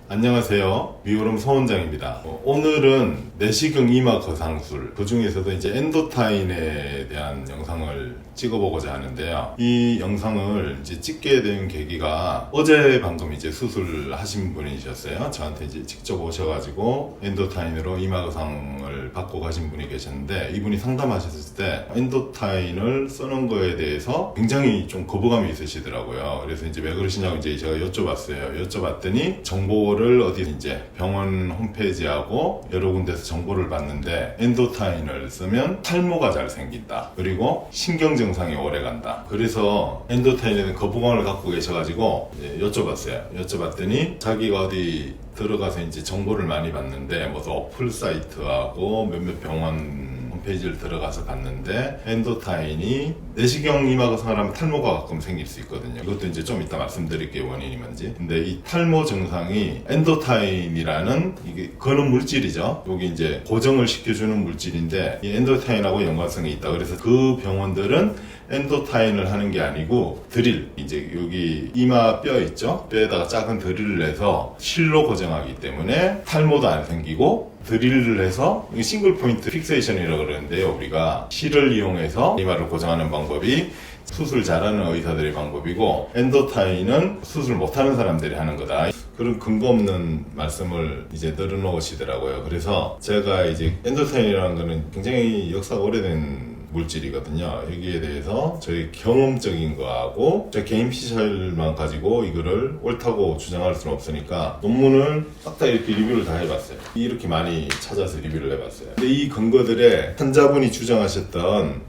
안녕하세요. 미오름 서원장입니다. 오늘은 내시경 이마 거상술, 그 중에서도 이제 엔도타인에 대한 영상을 찍어보고자 하는데요. 이 영상을 이제 찍게 된 계기가 어제 방금 이제 수술하신 분이셨어요. 저한테 이제 직접 오셔가지고 엔도타인으로 이마 거상을 받고 가신 분이 계셨는데, 이분이 상담하셨을 때 엔도타인을 쓰는 거에 대해서 굉장히 좀 거부감이 있으시더라고요. 그래서 이제 왜 그러시냐고 이제 제가 여쭤봤어요. 여쭤봤더니 정보를 어디 이제 병원 홈페이지하고 여러 군데서 정보를 봤는데, 엔도타인을 쓰면 탈모가 잘 생긴다, 그리고 신경 증상이 오래 간다. 그래서 엔도타인에 대한 거부감을 갖고 계셔가지고 여쭤봤더니 자기가 어디 들어가서 이제 정보를 많이 봤는데, 무슨 어플 사이트하고 몇몇 병원 홈페이지를 들어가서 봤는데, 엔도타인이 내시경 이마 거상을 하면 탈모가 가끔 생길 수 있거든요. 이것도 이제 좀 이따 말씀드릴게요, 원인이 뭔지. 근데 이 탈모 증상이 엔도타인이라는 이게 거는 물질이죠. 여기 이제 고정을 시켜주는 물질인데, 이 엔도타인하고 연관성이 있다. 그래서 그 병원들은 엔도타인을 하는 게 아니고 드릴, 이제 여기 이마 뼈 있죠? 뼈에다가 작은 드릴을 내서 실로 고정하기 때문에 탈모도 안 생기고, 드릴을 해서 싱글 포인트 픽세이션이라고 그러는데요. 우리가 실을 이용해서 이마를 고정하는 방법이 수술 잘하는 의사들의 방법이고, 엔도타인은 수술 못하는 사람들이 하는 거다. 그런 근거 없는 말씀을 이제 늘어놓으시더라고요. 그래서 제가 이제 엔도타인이라는 거는 굉장히 역사가 오래된 물질이거든요. 여기에 대해서 저희 경험적인 거하고 제 개인 피셜만 가지고 이거를 옳다고 주장할 수는 없으니까 논문을 싹 다 이렇게 리뷰를 다 해봤어요. 이렇게 많이 찾아서 리뷰를 해봤어요. 근데 이 근거들에 환자분이 주장하셨던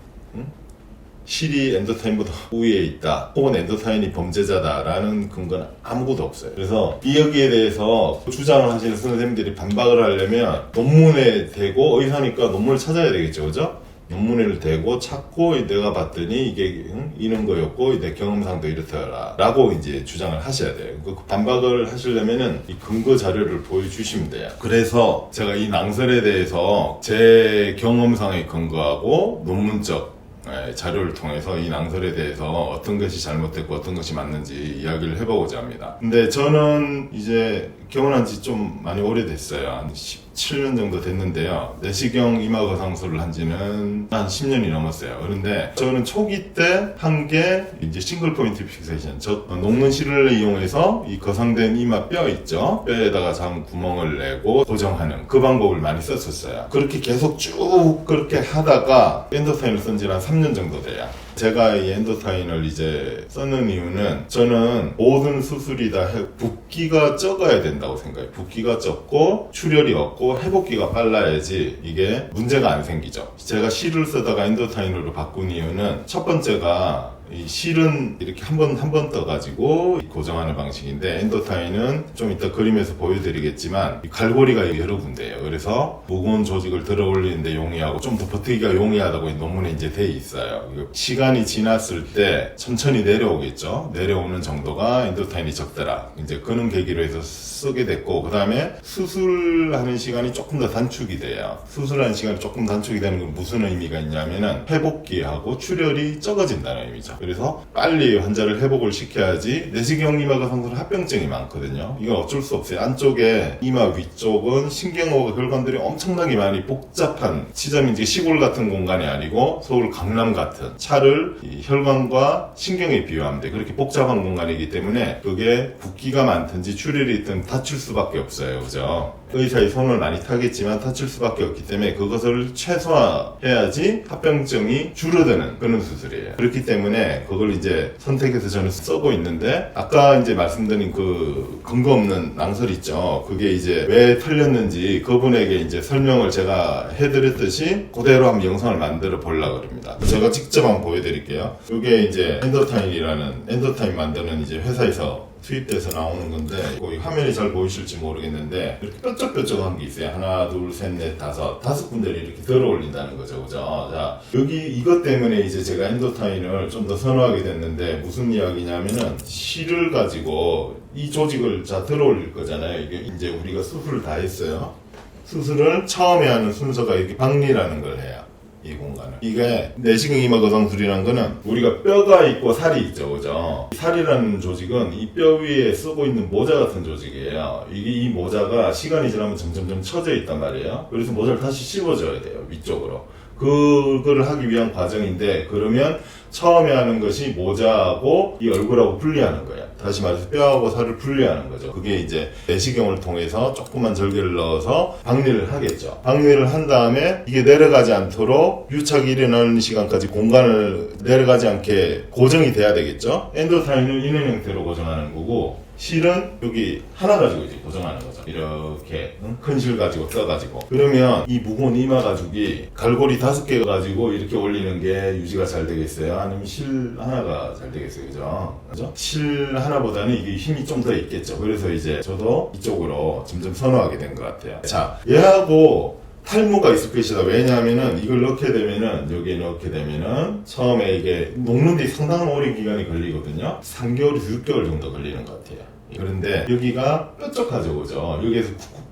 실이 엔도타인보다 우위에 있다, 혹은 엔도타인이 범죄자다라는 근거는 아무것도 없어요. 그래서 이 여기에 대해서 주장을 하시는 선생님들이 반박을 하려면 논문에 대고, 의사니까 논문을 찾아야 되겠죠, 그죠? 논문을 대고 찾고 내가 봤더니 이게 이런 거였고 내 경험상도 이렇더라 라고 이제 주장을 하셔야 돼요. 그 반박을 하시려면은 이 근거 자료를 보여주시면 돼요. 그래서 제가 이 낭설에 대해서 제 경험상의 근거하고 논문적 자료를 통해서 이 낭설에 대해서 어떤 것이 잘못됐고 어떤 것이 맞는지 이야기를 해보고자 합니다. 근데 저는 이제 결혼한 지 좀 많이 오래됐어요. 한 17년 정도 됐는데요. 내시경 이마 거상술을 한 지는 한 10년이 넘었어요. 그런데 저는 초기 때 한 게 이제 싱글 포인트 픽세이션, 녹는 실을 이용해서 이 거상된 이마 뼈 있죠? 뼈에다가 작은 구멍을 내고 고정하는 그 방법을 많이 썼었어요. 그렇게 계속 쭉 그렇게 하다가 엔도타인을 쓴 지는 한 3년 정도 돼요. 제가 이 엔도타인을 이제 쓰는 이유는, 저는 모든 수술이 다 붓기가 적어야 된다고 생각해요. 붓기가 적고 출혈이 없고 회복기가 빨라야지 이게 문제가 안 생기죠. 제가 실을 쓰다가 엔도타인으로 바꾼 이유는, 첫 번째가 이 실은 이렇게 한 번 떠가지고 고정하는 방식인데, 엔도타인은 좀 이따 그림에서 보여드리겠지만 갈고리가 여러 군데예요. 그래서 무거운 조직을 들어 올리는데 용이하고 좀 더 버티기가 용이하다고 논문에 이제 돼 있어요. 시간이 지났을 때 천천히 내려오겠죠. 내려오는 정도가 엔도타인이 적더라. 이제 그런 계기로 해서 쓰게 됐고, 그 다음에 수술하는 시간이 조금 더 단축이 돼요. 수술하는 시간이 조금 단축이 되는 건 무슨 의미가 있냐면은 회복기하고 출혈이 적어진다는 의미죠. 그래서 빨리 환자를 회복을 시켜야지. 내시경 이마 거상술은 합병증이 많거든요. 이건 어쩔 수 없어요. 안쪽에 이마 위쪽은 신경하고 혈관들이 엄청나게 많이 복잡한, 지점이 이제 시골 같은 공간이 아니고 서울 강남 같은, 차를 이 혈관과 신경에 비유하면 돼. 그렇게 복잡한 공간이기 때문에 그게 붓기가 많든지 출혈이 있든 다칠 수밖에 없어요. 그죠? 의사의 손을 많이 타겠지만 다칠 수밖에 없기 때문에 그것을 최소화해야지 합병증이 줄어드는 그런 수술이에요. 그렇기 때문에 그걸 이제 선택해서 저는 쓰고 있는데, 아까 이제 말씀드린 그 근거 없는 낭설 있죠. 그게 이제 왜 틀렸는지 그분에게 이제 설명을 제가 해드렸듯이 그대로 한번 영상을 만들어 보려고 합니다. 제가 직접 한번 보여드릴게요. 이게 이제 엔도타인 만드는 이제 회사에서 투입돼서 나오는 건데, 화면이 잘 보이실지 모르겠는데 이렇게 뾰족뾰족한 게 있어요. 하나, 둘, 셋, 넷, 다섯 군데를 이렇게 들어 올린다는 거죠. 그죠? 자, 여기 이것 때문에 이제 제가 엔도타인을 좀 더 선호하게 됐는데, 무슨 이야기냐면은 실을 가지고 이 조직을 자 들어 올릴 거잖아요. 이게 이제 우리가 수술을 다 했어요. 수술을 처음에 하는 순서가 이렇게 박리라는 걸 해요. 이 공간을. 이게 내시경 이마 거상술이라는 거는 우리가 뼈가 있고 살이 있죠, 그죠? 살이라는 조직은 이 뼈 위에 쓰고 있는 모자 같은 조직이에요. 이게 이 모자가 시간이 지나면 점점점 처져 있단 말이에요. 그래서 모자를 다시 씹어줘야 돼요, 위쪽으로. 그거를 하기 위한 과정인데, 그러면 처음에 하는 것이 모자하고 이 얼굴하고 분리하는 거예요. 다시 말해서 뼈하고 살을 분리하는 거죠. 그게 이제 내시경을 통해서 조그만 절개를 넣어서 박리를 하겠죠. 박리를 한 다음에 이게 내려가지 않도록 유착이 일어나는 시간까지 공간을 내려가지 않게 고정이 돼야 되겠죠. 엔도타인은 이런 형태로 고정하는 거고, 실은 여기 하나 가지고 이제 고정하는 거죠. 이렇게 큰 실 가지고 떠가지고. 그러면 이 무거운 이마 가죽이 갈고리 5개 가지고 이렇게 올리는 게 유지가 잘 되겠어요? 아니면 실 하나가 잘 되겠어요? 그죠? 실 하나보다는 이게 힘이 좀 더 있겠죠. 그래서 이제 저도 이쪽으로 점점 선호하게 된 것 같아요. 자, 얘하고 탈모가 있을 것이다. 왜냐하면은 이걸 넣게 되면은, 여기에 넣게 되면은 처음에 이게 녹는데 상당한 오랜 기간이 걸리거든요. 3개월에서 6개월 정도 걸리는 것 같아요. 그런데 여기가 뾰족하죠, 그죠? 여기에서 쿡쿡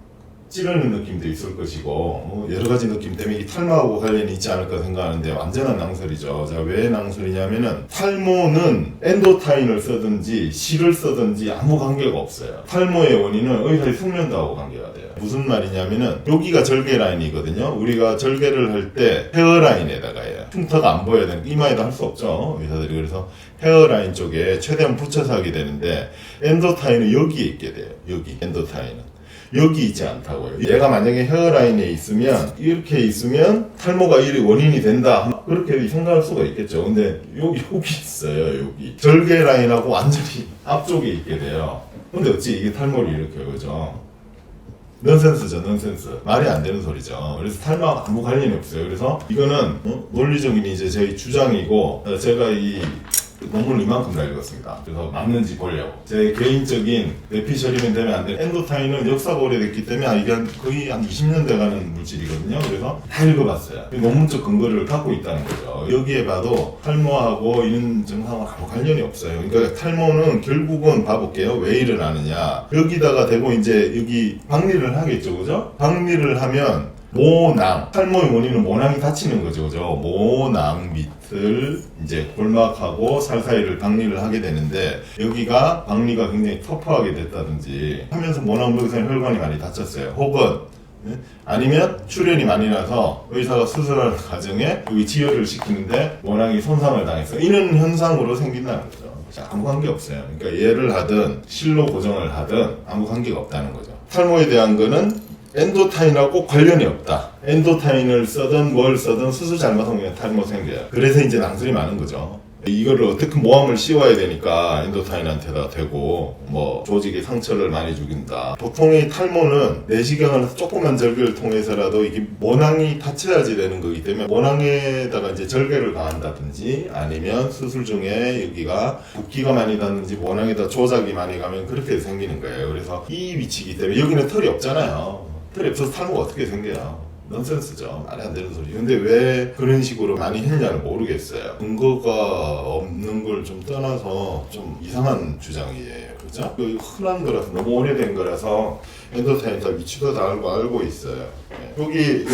찌르는 느낌도 있을 것이고, 뭐 여러 가지 느낌 때문에 이 탈모하고 관련이 있지 않을까 생각하는데 완전한 낭설이죠. 자, 왜 낭설이냐면은 탈모는 엔도타인을 쓰든지 실을 쓰든지 아무 관계가 없어요. 탈모의 원인은 의사의 숙련도하고 관계가 돼요. 무슨 말이냐면은 여기가 절개 라인이거든요. 우리가 절개를 할 때 헤어라인에다가요. 흉터가 안 보여야 되는, 이마에도 할 수 없죠, 의사들이. 그래서 헤어라인 쪽에 최대한 붙여서 하게 되는데, 엔도타인은 여기에 있게 돼요. 여기 엔도타인은 여기 있지 않다고요. 얘가 만약에 헤어라인에 있으면, 이렇게 있으면 탈모가 이 원인이 된다, 그렇게 생각할 수가 있겠죠. 근데 여기 있어요. 여기 절개 라인하고 완전히 앞쪽에 있게 돼요. 근데 어찌 이게 탈모를 일으켜요, 그죠? 넌센스죠, 넌센스. 말이 안 되는 소리죠. 그래서 탈모하고 아무 관련이 없어요. 그래서 이거는 논리적인 이제 제 주장이고, 제가 이 논문을 이만큼 다 읽었습니다. 그래서 맞는지 보려고. 제 개인적인 내피 처리면 되면 안 되는, 엔도타인은 역사가 오래됐기 때문에 이게 거의 한 20년 돼가는 물질이거든요. 그래서 다 읽어봤어요. 논문적 근거를 갖고 있다는 거죠. 여기에 봐도 탈모하고 이런 증상은 아무 관련이 없어요. 그러니까 탈모는 결국은 봐볼게요. 왜 일어나느냐. 여기다가 대고 이제 여기 박리를 하겠죠, 그죠? 박리를 하면 모낭, 탈모의 원인은 모낭이 다치는 거죠, 그죠? 모낭 밑을 이제 골막하고 살 사이를 박리를 하게 되는데, 여기가 박리가 굉장히 터프하게 됐다든지 하면서 모낭벽선의 혈관이 많이 다쳤어요. 혹은 아니면 출혈이 많이 나서 의사가 수술하는 과정에 여기 지혈을 시키는데 모낭이 손상을 당했어요. 이런 현상으로 생긴다는 거죠. 아무 관계 없어요. 그러니까 얘를 하든 실로 고정을 하든 아무 관계가 없다는 거죠. 탈모에 대한 거는 엔도타인하고 관련이 없다. 엔도타인을 쓰든 뭘 쓰든 수술 잘못하면 탈모 생겨요. 그래서 이제 낭설이 많은 거죠. 이거를 어떻게 모함을 씌워야 되니까 엔도타인한테다 대고 뭐 조직에 상처를 많이 주긴다. 보통의 탈모는 내시경을 해서 조그만 절개를 통해서라도 이게 모낭이 다쳐야지 되는 거기 때문에 모낭에다가 이제 절개를 가한다든지 아니면 수술 중에 여기가 붓기가 많이 닿는지 모낭에다 조작이 많이 가면 그렇게 생기는 거예요. 그래서 이 위치이기 때문에 여기는 털이 없잖아요. 털이 없어서 탈모가 어떻게 생겨요? 넌센스죠. 말이 안 되는 소리. 근데 왜 그런 식으로 많이 했냐를 모르겠어요. 근거가 없는 걸 좀 떠나서 좀 이상한 주장이에요. 그죠? 흔한 거라서, 너무 오래된 거라서 엔도타인 다 위치도 다 알고 있어요. 여기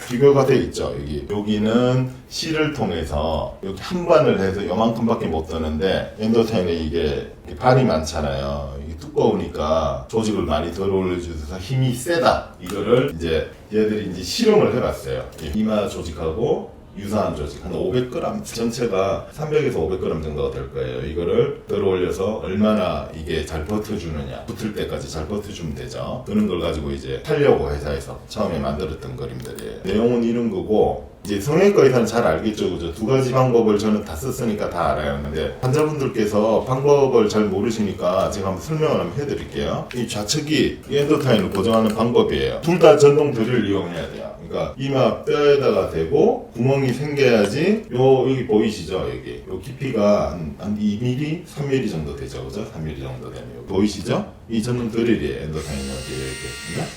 비교가 돼 있죠. 여기는 실을 통해서 여기 한 반을 해서 요만큼밖에 못 떠는데, 엔도타인에 이게 반이 많잖아요. 이게 두꺼우니까 조직을 많이 덜 올려줘서 힘이 세다. 이거를 이제 얘들이 이제 실험을 해봤어요. 이마 조직하고 유사한 조직 한 500g, 전체가 300에서 500g 정도가 될 거예요. 이거를 들어 올려서 얼마나 이게 잘 버텨주느냐, 붙을 때까지 잘 버텨주면 되죠. 그런 걸 가지고 이제 하려고 회사에서 처음에 만들었던 그림들이에요. 내용은 이런 거고, 이제 성형외과 의사는 잘 알겠죠, 그죠? 두 가지 방법을 저는 다 썼으니까 다 알아요. 근데 환자분들께서 방법을 잘 모르시니까 제가 한번 설명을 한번 해드릴게요. 이 좌측이 엔도타인을 고정하는 방법이에요. 둘 다 전동 드릴을 이용해야 돼요. 그러니까 이마 뼈에다가 대고 구멍이 생겨야지. 여기 보이시죠? 여기 요 깊이가 한 2mm, 3mm 정도 되죠, 그죠? 3mm 정도 되면 보이시죠? 이 전동 드릴이에요. 엔도타인이 이렇게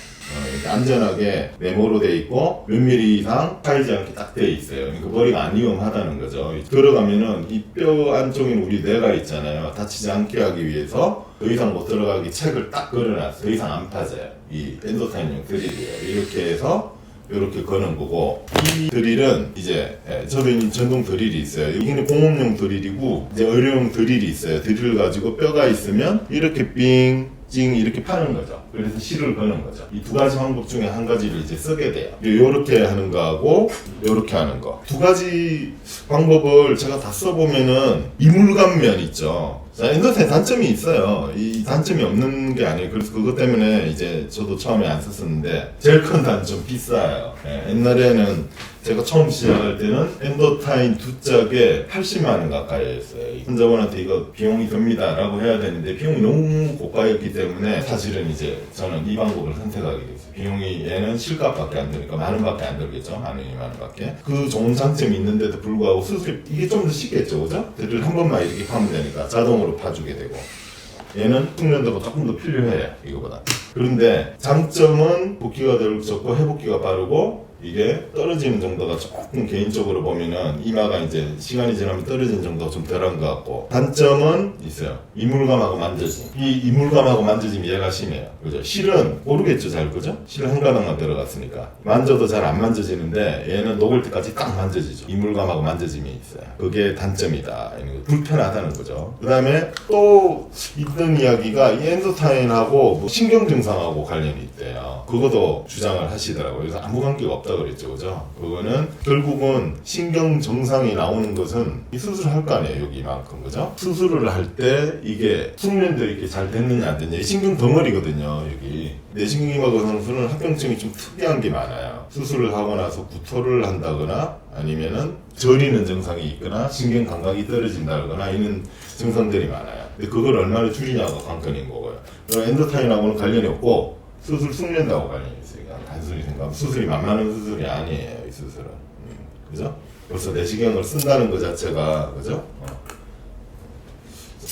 이렇게 안전하게 네모로 돼 있고 몇 미리 이상 파이지 않게 딱 돼 있어요. 그러니까 머리가 안 위험하다는 거죠. 들어가면은 이 뼈 안쪽에 우리 뇌가 있잖아요. 다치지 않게 하기 위해서 더 이상 못 들어가게 책을 딱 걸어놨어요. 더 이상 안 파져요. 이 엔도타인용 드릴이에요. 이렇게 해서 이렇게 거는 거고, 이 드릴은 이제 저도 있는 전동 드릴이 있어요. 여기는 공업용 드릴이고 이제 의료용 드릴이 있어요. 드릴을 가지고 뼈가 있으면 이렇게 삥 이렇게 파는 거죠. 그래서 실을 거는 거죠. 이 두 가지 방법 중에 한 가지를 이제 쓰게 돼요. 요렇게 하는 거하고 요렇게 하는 거. 두 가지 방법을 제가 다 써보면은 이물감면 있죠. 자, 엔더타인 단점이 있어요. 이 단점이 없는 게 아니에요. 그래서 그것 때문에 이제 저도 처음에 안 썼었는데 제일 큰 단점 비싸요. 옛날에는 제가 처음 시작할 때는 엔더타인 두 짝에 80만 원 가까이 했어요. 환자분한테 이거 비용이 듭니다 라고 해야 되는데 비용이 너무 고가였기 때문에 사실은 이제 저는 이 방법을 선택하게 됐어요. 비용이 얘는 실값밖에 안 드니까 만 원밖에 안 들겠죠. 만 원, 2만 원밖에. 그 좋은 장점이 있는데도 불구하고 수술 이게 좀 더 쉽겠죠. 그죠? 드릴 한 번만 이렇게 파면 되니까 자동으로 파주게 되고. 얘는 숙련도가 조금 더 필요해요. 이거보다. 그런데 장점은 붓기가 덜 적고 회복기가 빠르고 이게 떨어지는 정도가 조금 개인적으로 보면은 이마가 이제 시간이 지나면 떨어지는 정도가 좀 덜한 것 같고, 단점은 있어요. 이물감하고 만져짐. 이 이물감하고 만져짐이 얘가 심해요. 그죠? 실은 모르겠죠, 잘. 그죠? 실 한 가닥만 들어갔으니까 만져도 잘 안 만져지는데 얘는 녹을 때까지 딱 만져지죠. 이물감하고 만져짐이 있어요. 그게 단점이다. 불편하다는 거죠. 그 다음에 또 있던 이야기가 이 엔도타인하고 뭐 신경 증상하고 관련이 있대요. 그것도 주장을 하시더라고요. 그래서 아무 관계가 없다 그랬죠. 그죠? 그거는 결국은 신경 정상이 나오는 것은 이 수술을 할 거 아니에요. 여기만큼. 그죠? 수술을 할 때 이게 숙련도 이렇게 잘 됐느냐 안 됐느냐. 신경 덩어리거든요. 여기. 내시경이마고 상수는 합병증이 좀 특이한 게 많아요. 수술을 하고 나서 구토를 한다거나 아니면은 저리는 증상이 있거나 신경 감각이 떨어진다거나 이런 증상들이 많아요. 근데 그걸 얼마나 줄이냐가 관건인 거고요. 그럼 엔도타인하고는 관련이 없고 수술 숙련도하고 관련이 있어요. 단순히 생각하면 수술이 만만한 수술이 아니에요. 이 수술은. 그죠? 벌써 내시경을 쓴다는 것 자체가 그죠?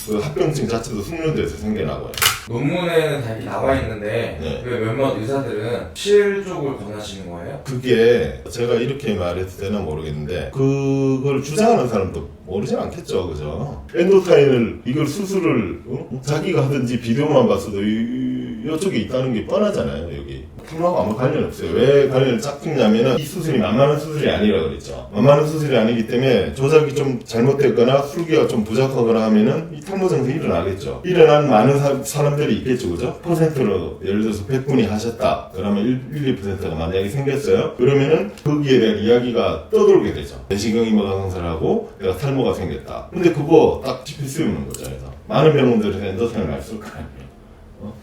그 합병증 자체도 숙련도에서 생겨나고요. 논문에는 다 이렇게 나와 있는데 네. 왜 몇몇 의사들은 실 쪽을 권하시는 거예요? 그게 제가 이렇게 말해도 되나 모르겠는데 그걸 주장하는 사람도 모르진 않겠죠. 그죠? 엔도타인을 이걸 수술을 자기가 하든지 비디오만 봤어도 이쪽에 있다는 게 뻔하잖아요. 여기 tum하고 아무 관련 없어요. 왜 관련을 짝 찍냐면은 이 수술이 만만한 수술이 아니라 그랬죠. 만만한 수술이 아니기 때문에 조작이 좀 잘못됐거나 술기가 좀 부족하거나 하면은 이 탈모 증상이 일어나겠죠. 일어난 많은 사람들이 있겠죠. 그죠? 퍼센트로 예를 들어서 100분이 하셨다. 그러면 1~2%가 만약에 생겼어요. 그러면은 거기에 대한 이야기가 떠돌게 되죠. 내시경이마 강사하고 내가 탈모가 생겼다. 근데 그거 딱 짚을 수 있는 거죠. 그래서 많은 병원들에서 엔도타인을 안 쓸 거 아니에요.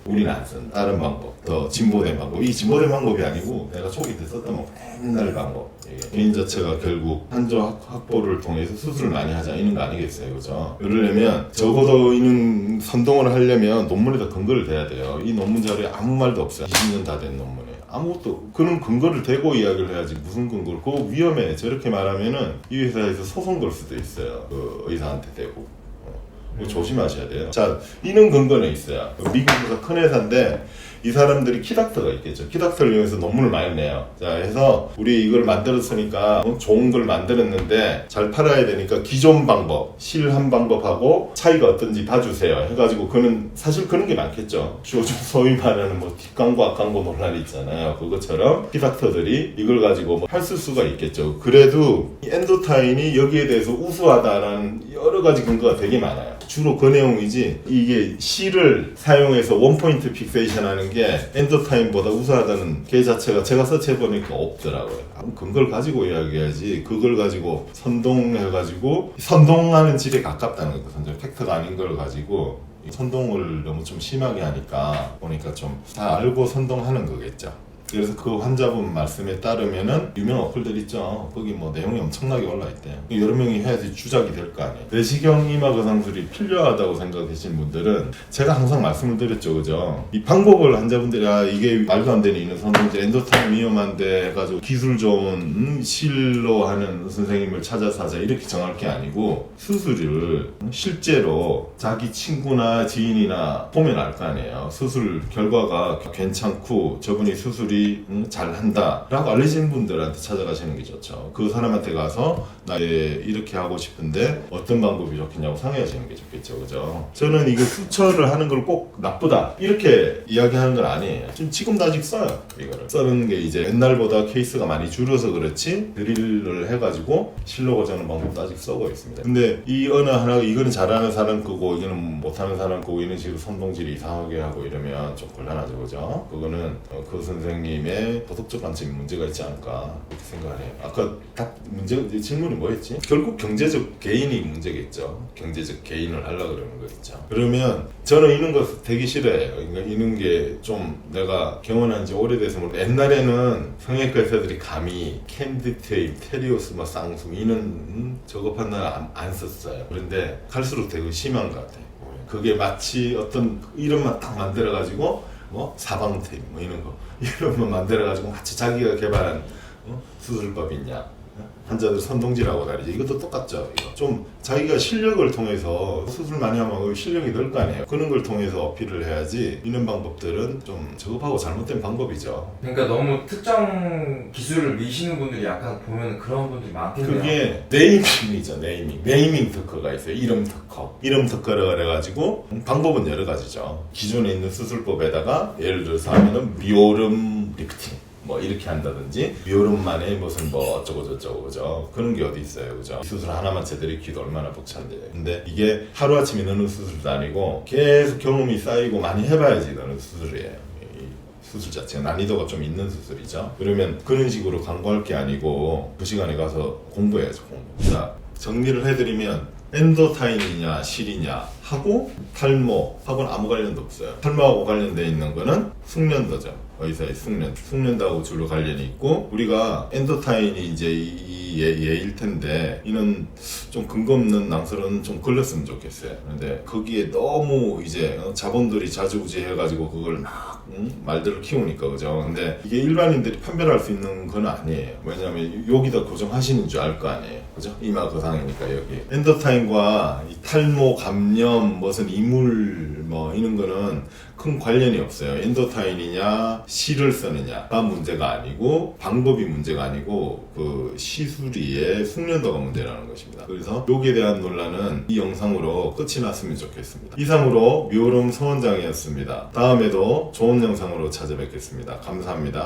우리는 안 쓴 다른 방법, 더 진보된 방법. 이 진보된 방법이 아니고 내가 초기 때 썼던 옛날 방법. 개인 자체가 결국 한조 확보를 통해서 수술을 많이 하자 이런 거 아니겠어요, 그죠? 그러려면 적어도 이는 선동을 하려면 논문에다 근거를 대야 돼요. 이 논문 자료에 아무 말도 없어요. 20년 다 된 논문에 아무것도. 그런 근거를 대고 이야기를 해야지. 무슨 근거를? 그거 위험해. 저렇게 말하면은 이 회사에서 소송 걸 수도 있어요. 그 의사한테 대고. 조심하셔야 돼요. 자, 이런 근거는 있어요. 미국에서 큰 회사인데 이 사람들이 키닥터가 있겠죠. 키닥터를 이용해서 논문을 많이 내요. 자, 해서 우리 이걸 만들었으니까 좋은 걸 만들었는데 잘 팔아야 되니까 기존 방법, 실한 방법하고 차이가 어떤지 봐주세요. 해가지고 그는 사실 그런 게 많겠죠. 요즘 소위 말하는 뭐 뒷광고 앞광고 논란이 있잖아요. 그것처럼 키닥터들이 이걸 가지고 뭐 했을 수가 있겠죠. 그래도 이 엔도타인이 여기에 대해서 우수하다라는 여러 가지 근거가 되게 많아요. 주로 그 내용이지 이게 실을 사용해서 원포인트 픽세이션 하는 게 엔도타인보다 우수하다는 게 자체가 제가 서치해보니까 없더라고요. 근거를 가지고 이야기해야지 그걸 가지고 선동해가지고 선동하는 질에 가깝다는 거. 선정 팩트가 아닌 걸 가지고 선동을 너무 좀 심하게 하니까 보니까 좀 다 알고 선동하는 거겠죠. 그래서 그 환자분 말씀에 따르면은 유명 어플들 있죠. 거기 뭐 내용이 엄청나게 올라있대요. 여러 명이 해야지 주작이 될 거 아니에요. 내시경 이마 거상술이 필요하다고 생각하시는 분들은 제가 항상 말씀을 드렸죠. 그죠? 이 방법을 환자분들이 이게 말도 안 되는 이는 선동제 엔도타인 위험한데 해가지고 기술 좋은 실로 하는 선생님을 찾아서 하자 이렇게 정할 게 아니고 수술을 실제로 자기 친구나 지인이나 보면 알 거 아니에요. 수술 결과가 괜찮고 저분이 수술이 비법이 잘한다 라고 알려진 분들한테 찾아가시는 게 좋죠. 그 사람한테 가서 나 이렇게 하고 싶은데 어떤 방법이 좋겠냐고 상의하시는 게 좋겠죠. 그죠? 저는 이거 수철을 하는 걸 꼭 나쁘다 이렇게 이야기하는 건 아니에요. 지금도 아직 써요. 이거를 쓰는 게 이제 옛날보다 케이스가 많이 줄어서 그렇지 드릴을 해가지고 실로 고정하는 방법도 아직 쓰고 있습니다. 근데 이 어느 하나 이거는 잘하는 사람 거고 이거는 못하는 사람 거고 이런 식으로 손동질이 이상하게 하고 이러면 좀 곤란하죠. 그죠? 그거는 그 선생님의 도덕적 관점에 문제가 있지 않을까 그렇게 생각을 해요. 아까 딱 질문이 뭐였지? 결국 경제적 개인이 문제겠죠. 경제적 개인을 하려고 그러는 거겠죠. 그러면 저는 이런 거 되게 싫어해요. 그러니까 이런 게 좀 내가 경험한 지 오래돼서 모르겠는데 옛날에는 성형외과 의사들이 감히 캔디테이프, 테리오스, 쌍수 이는 저급한 날 안 썼어요. 그런데 갈수록 되게 심한 것 같아요. 그게 마치 어떤 이름만 딱 만들어가지고 뭐 사방테이프 뭐 이런 거 이름만 만들어가지고 마치 자기가 개발한 수술법이 있냐 환자들 선동질하고 다니지. 이것도 똑같죠. 이거. 좀 자기가 실력을 통해서 수술 많이 하면 실력이 늘 거 아니에요. 그런 걸 통해서 어필을 해야지. 이런 방법들은 좀 저급하고 잘못된 방법이죠. 그러니까 너무 특정 기술을 미시는 분들이 약간 보면 그런 분들이 많겠네요. 그게 네이밍이죠. 네이밍 특허가 있어요. 이름 특허. 이름 특허를 그래가지고 방법은 여러 가지죠. 기존에 있는 수술법에다가 예를 들어서 하면은 미오름 리프팅 뭐 이렇게 한다든지 미오름만의 무슨 뭐 어쩌고 저쩌고 그죠? 그런 게 어디 있어요. 그죠? 수술 하나만 제대로 익히도 얼마나 벅찬데. 근데 이게 하루아침에 넣는 수술도 아니고 계속 경험이 쌓이고 많이 해봐야지 넣는 수술이에요. 수술 자체가 난이도가 좀 있는 수술이죠. 그러면 그런 식으로 광고할 게 아니고 그 시간에 가서 공부해야죠. 공부. 자, 정리를 해드리면 엔도타인이냐 실이냐 하고 탈모하고는 아무 관련도 없어요. 탈모하고 관련돼 있는 거는 숙련도죠. 의사의 숙련도하고 주로 관련이 있고 우리가 엔도타인이 이제 얘일 텐데 이는 좀 근거 없는 낭설은 좀 걸렸으면 좋겠어요. 그런데 거기에 너무 이제 자본들이 자주부지해가지고 그걸 막 말들을 키우니까 그죠. 근데 이게 일반인들이 판별할 수 있는 건 아니에요. 왜냐하면 여기다 고정하시는 줄 알 거 아니에요. 그죠? 이마 거상이니까 여기 엔도타인과 이 탈모, 감염, 무슨 이물 뭐 이런 거는 큰 관련이 없어요. 엔도타인이냐 실을 쓰느냐가 문제가 아니고 방법이 문제가 아니고 그 시술이의 숙련도가 문제라는 것입니다. 그래서 여기에 대한 논란은 이 영상으로 끝이 났으면 좋겠습니다. 이상으로 묘름 서원장이었습니다. 다음에도 좋은 영상으로 찾아뵙겠습니다. 감사합니다.